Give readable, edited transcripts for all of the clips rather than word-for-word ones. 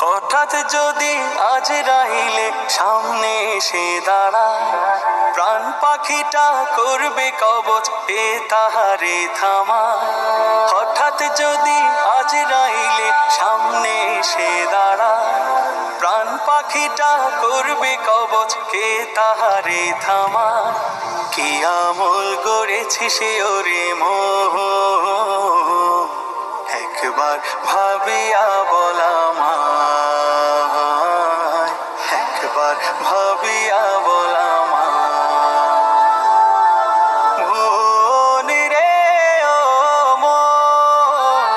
হঠাৎ যদি আজরাইলে সামনে এসে দাঁড়ায়, প্রাণ পাখিটা করবে কবচ, এ তাহারে থামায়। হঠাৎ যদি আজরাইলে সামনে এসে দাঁড়ায়, প্রাণ পাখিটা করবে কবচ, কে তাহারে থামায়। কি আমল গড়েছি সে ওরে মোহ, একবার ভাবিয়া বলামায়, একবার ভাবিয়া বলামায়। মন রে ও মন,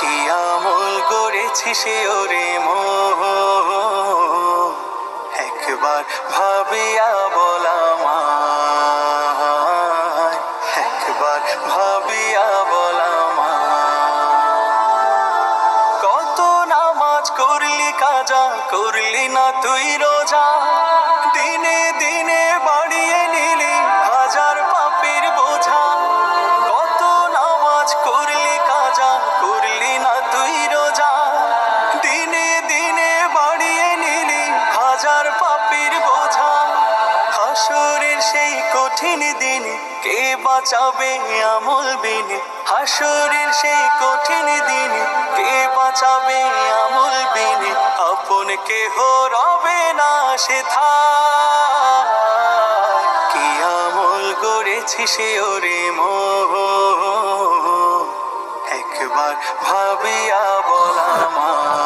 কি আমল গড়েছি সে ওরে মোহ, একবার ভাবিয়া বলামায়, একবার ভাবিয়া বলামায়। কত নামাজ করলি কাজা, করলি না তুই রোজা, দিনে দিনে বাড়িয়ে নিলি হাজার পাপের বোঝা। কত নামাজ করলি কাজা, করলি না তুই রোজা, দিনে দিনে বাড়িয়ে নিলি হাজার পাপের বোঝা। হাসরের সেই কঠিন দিনে কে বাঁচাবে আমল বিনে, হাসরের সেই কঠিন দিনে কে বাঁচাবে আমল বিনে। আপন কেহ রবে না সেথায়, কি আমল গড়েছি সে ওরে মোহ, একবার ভাবিয়া বলামায়,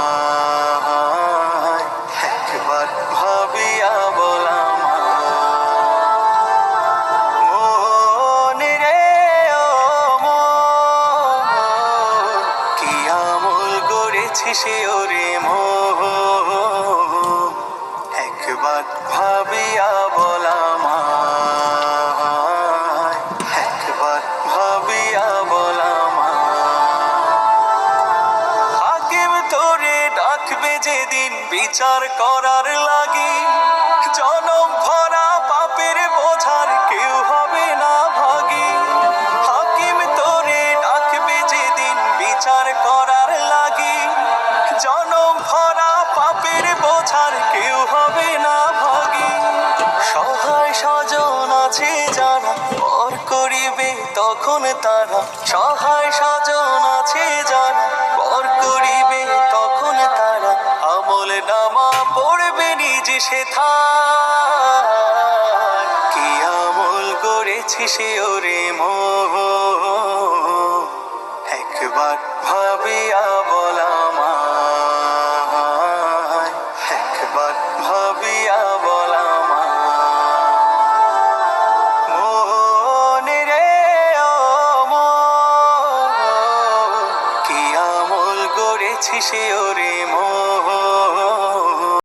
একবার ভাবিয়া বলামায়। মন রে ও মন, কি আমল গড়েছি সে ওরে মোহ, একবার ভাবিয়া বলামায়, একবার ভাবিয়া বলামায়। হাকিম তোরে ডাকবে যেদিন বিচার করার লাগি, জনম ভরা পাপের বোঝার কেউ হবে না ভাগী। হাকিম তোরে ডাকবে যেদিন বিচার করার লাগি, জনম ভরা পাপের বোঝার কেউ হবে না ভাগী। সহায় স্বজন আছে যারা, পর করিবে তখন তারা। সহায় স্বজন আছে যারা, পর করিবে তখন তারা। আমল নামা পড়বে নিজ সেথায়, কি আমল গড়েছি সে ওরে মোহ, একবার ভাবিয়া বলামায়, একবার ভাবিয়া বলামায়। মন রে ও মন, কি আমল গড়েছি সে ওরে মোহ,